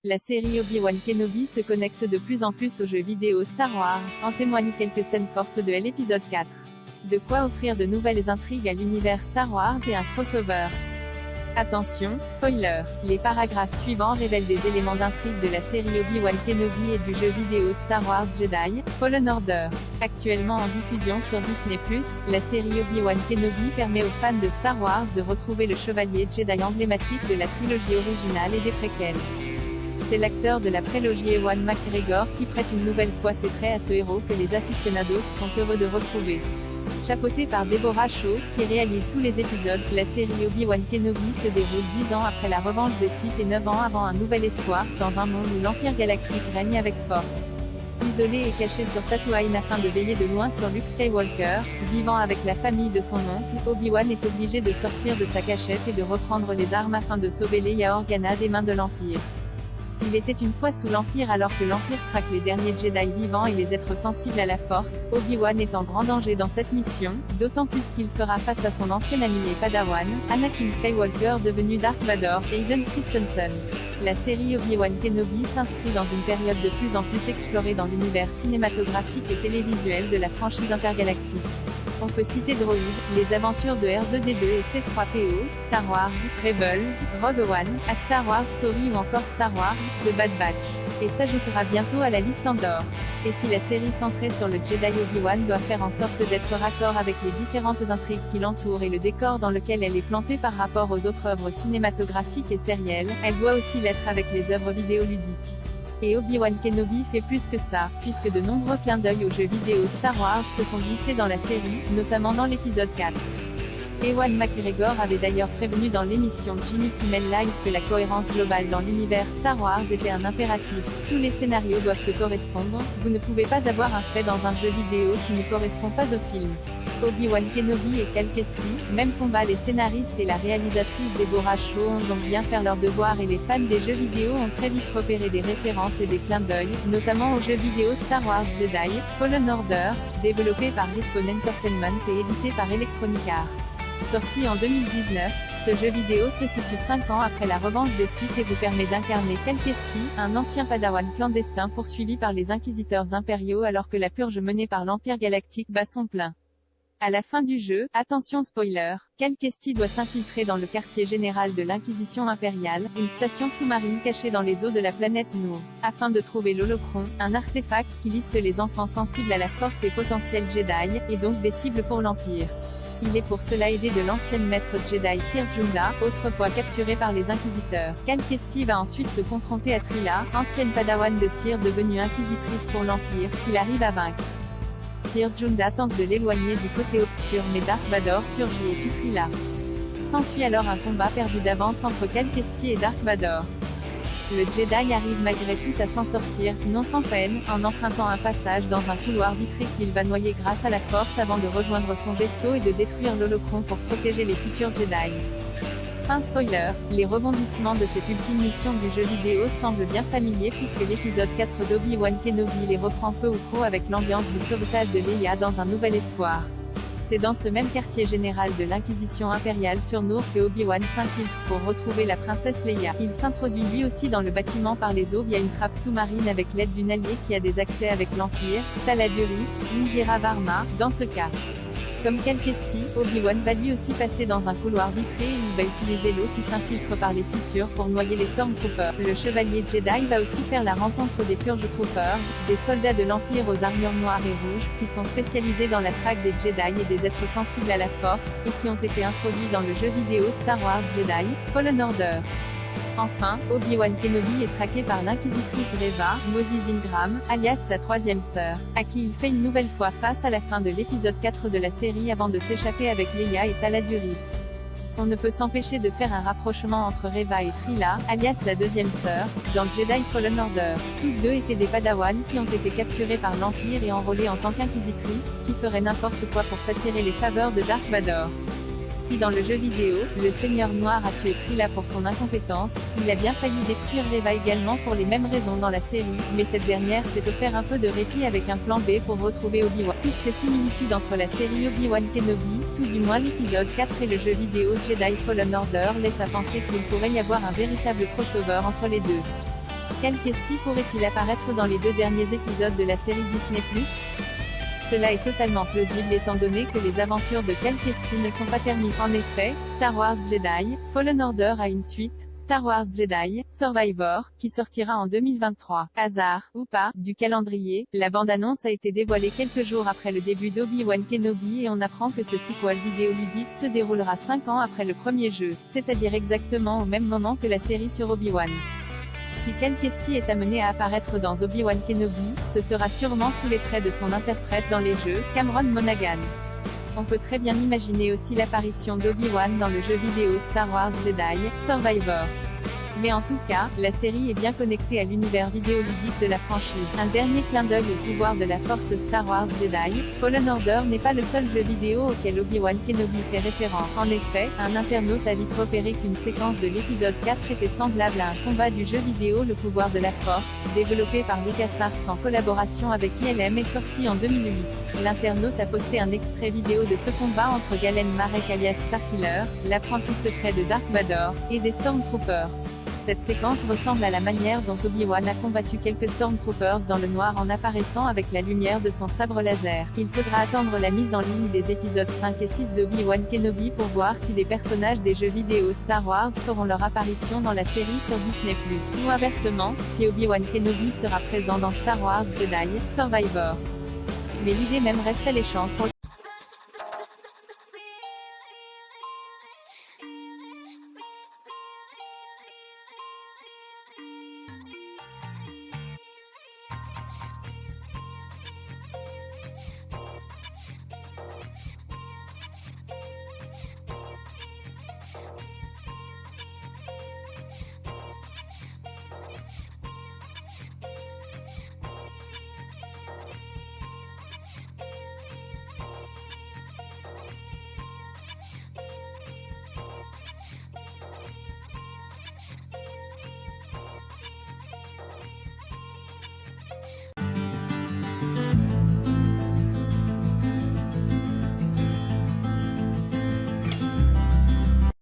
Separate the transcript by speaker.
Speaker 1: La série Obi-Wan Kenobi se connecte de plus en plus aux jeux vidéo Star Wars, en témoignent quelques scènes fortes de l'épisode 4. De quoi offrir de nouvelles intrigues à l'univers Star Wars et un crossover. Attention, spoiler, les paragraphes suivants révèlent des éléments d'intrigue de la série Obi-Wan Kenobi et du jeu vidéo Star Wars Jedi, Fallen Order. Actuellement en diffusion sur Disney+, la série Obi-Wan Kenobi permet aux fans de Star Wars de retrouver le chevalier Jedi emblématique de la trilogie originale et des préquels. C'est l'acteur de la prélogie Ewan McGregor qui prête une nouvelle fois ses traits à ce héros que les aficionados sont heureux de retrouver. Chapeautée par Deborah Shaw, qui réalise tous les épisodes, la série Obi-Wan Kenobi se déroule 10 ans après la revanche des Sith et 9 ans avant un nouvel espoir, dans un monde où l'Empire galactique règne avec force. Isolé et caché sur Tatooine afin de veiller de loin sur Luke Skywalker, vivant avec la famille de son oncle, Obi-Wan est obligé de sortir de sa cachette et de reprendre les armes afin de sauver Leia Organa des mains de l'Empire. Il était une fois sous l'Empire alors que l'Empire traque les derniers Jedi vivants et les êtres sensibles à la Force. Obi-Wan est en grand danger dans cette mission, d'autant plus qu'il fera face à son ancien ami et padawan, Anakin Skywalker devenu Dark Vador, et Hayden Christensen. La série Obi-Wan Kenobi s'inscrit dans une période de plus en plus explorée dans l'univers cinématographique et télévisuel de la franchise intergalactique. On peut citer Droid, les aventures de R2-D2 et C3PO, Star Wars, Rebels, Rogue One, A Star Wars Story ou encore Star Wars, The Bad Batch. Et s'ajoutera bientôt à la liste Andor. Et si la série centrée sur le Jedi Obi-Wan doit faire en sorte d'être raccord avec les différentes intrigues qui l'entourent et le décor dans lequel elle est plantée par rapport aux autres œuvres cinématographiques et sérielles, elle doit aussi l'être avec les œuvres vidéoludiques. Et Obi-Wan Kenobi fait plus que ça, puisque de nombreux clins d'œil aux jeux vidéo Star Wars se sont glissés dans la série, notamment dans l'épisode 4. Ewan McGregor avait d'ailleurs prévenu dans l'émission Jimmy Kimmel Live que la cohérence globale dans l'univers Star Wars était un impératif. Tous les scénarios doivent se correspondre, vous ne pouvez pas avoir un fait dans un jeu vidéo qui ne correspond pas au film. Obi-Wan Kenobi et Cal Kestis, même combat. Les scénaristes et la réalisatrice Deborah Shaw ont donc bien fait leur devoir et les fans des jeux vidéo ont très vite repéré des références et des clins d'œil, notamment aux jeux vidéo Star Wars Jedi, Fallen Order, développé par Respawn Entertainment et édité par Electronic Arts. Sorti en 2019, ce jeu vidéo se situe 5 ans après la revanche des Sith et vous permet d'incarner Cal Kestis, un ancien padawan clandestin poursuivi par les inquisiteurs impériaux alors que la purge menée par l'Empire galactique bat son plein. À la fin du jeu, attention spoiler, Cal Kestis doit s'infiltrer dans le quartier général de l'Inquisition impériale, une station sous-marine cachée dans les eaux de la planète Noor, afin de trouver l'Holocron, un artefact qui liste les enfants sensibles à la Force et potentiels Jedi, et donc des cibles pour l'Empire. Il est pour cela aidé de l'ancienne maître Jedi Cere Junda, autrefois capturée par les Inquisiteurs. Cal Kestis va ensuite se confronter à Trilla, ancienne padawan de Cere devenue inquisitrice pour l'Empire, qu'il arrive à vaincre. Cere Junda tente de l'éloigner du côté obscur mais Dark Vador surgit et tue Trilla. S'ensuit alors un combat perdu d'avance entre Cal Kestis et Dark Vador. Le Jedi arrive malgré tout à s'en sortir, non sans peine, en empruntant un passage dans un couloir vitré qu'il va noyer grâce à la Force avant de rejoindre son vaisseau et de détruire l'Holocron pour protéger les futurs Jedi. Fin spoiler, les rebondissements de cette ultime mission du jeu vidéo semblent bien familiers puisque l'épisode 4 d'Obi-Wan Kenobi les reprend peu ou prou avec l'ambiance du sauvetage de Leia dans un nouvel espoir. C'est dans ce même quartier général de l'Inquisition impériale sur Noor que Obi-Wan s'infiltre pour retrouver la princesse Leia. Il s'introduit lui aussi dans le bâtiment par les eaux via une trappe sous-marine avec l'aide d'une alliée qui a des accès avec l'Empire, Tala Duris, Indira Varma, dans ce cas. Comme Cal Kestis, Obi-Wan va lui aussi passer dans un couloir vitré et il va utiliser l'eau qui s'infiltre par les fissures pour noyer les Stormtroopers. Le chevalier Jedi va aussi faire la rencontre des Purge Troopers, des soldats de l'Empire aux armures noires et rouges, qui sont spécialisés dans la traque des Jedi et des êtres sensibles à la Force, et qui ont été introduits dans le jeu vidéo Star Wars Jedi, Fallen Order. Enfin, Obi-Wan Kenobi est traqué par l'inquisitrice Reva, Moses Ingram, alias sa troisième sœur, à qui il fait une nouvelle fois face à la fin de l'épisode 4 de la série avant de s'échapper avec Leia et Tala Duris. On ne peut s'empêcher de faire un rapprochement entre Reva et Trilla, alias la deuxième sœur, dans Jedi Fallen Order. Toutes deux étaient des padawans qui ont été capturés par l'Empire et enrôlés en tant qu'inquisitrices, qui feraient n'importe quoi pour s'attirer les faveurs de Dark Vador. Si dans le jeu vidéo, le Seigneur Noir a tué Trilla pour son incompétence, il a bien failli détruire Reva également pour les mêmes raisons dans la série, mais cette dernière s'est offert un peu de répit avec un plan B pour retrouver Obi-Wan. Toutes ces similitudes entre la série Obi-Wan Kenobi, tout du moins l'épisode 4 et le jeu vidéo Jedi Fallen Order laissent à penser qu'il pourrait y avoir un véritable crossover entre les deux. Cal Kestis pourrait-il apparaître dans les 2 derniers épisodes de la série Disney+? Cela est totalement plausible étant donné que les aventures de Cal Kestis ne sont pas terminées. En effet, Star Wars Jedi Fallen Order a une suite, Star Wars Jedi Survivor, qui sortira en 2023. Hasard, ou pas, du calendrier, la bande-annonce a été dévoilée quelques jours après le début d'Obi-Wan Kenobi et on apprend que ce sequel vidéoludique se déroulera 5 ans après le premier jeu, c'est-à-dire exactement au même moment que la série sur Obi-Wan. Si Cal Kestis est amené à apparaître dans Obi-Wan Kenobi, ce sera sûrement sous les traits de son interprète dans les jeux, Cameron Monaghan. On peut très bien imaginer aussi l'apparition d'Obi-Wan dans le jeu vidéo Star Wars Jedi Survivor. Mais en tout cas, la série est bien connectée à l'univers vidéoludique de la franchise. Un dernier clin d'œil au pouvoir de la force Star Wars Jedi Fallen Order n'est pas le seul jeu vidéo auquel Obi-Wan Kenobi fait référence. En effet, un internaute a vite repéré qu'une séquence de l'épisode 4 était semblable à un combat du jeu vidéo Le pouvoir de la force, développé par LucasArts en collaboration avec ILM et sorti en 2008. L'internaute a posté un extrait vidéo de ce combat entre Galen Marek alias Starkiller, l'apprenti secret de Dark Vador, et des Stormtroopers. Cette séquence ressemble à la manière dont Obi-Wan a combattu quelques Stormtroopers dans le noir en apparaissant avec la lumière de son sabre laser. Il faudra attendre la mise en ligne des épisodes 5 et 6 d'Obi-Wan Kenobi pour voir si les personnages des jeux vidéo Star Wars feront leur apparition dans la série sur Disney+. Ou inversement, si Obi-Wan Kenobi sera présent dans Star Wars Jedi Survivor. Mais l'idée même reste alléchante pour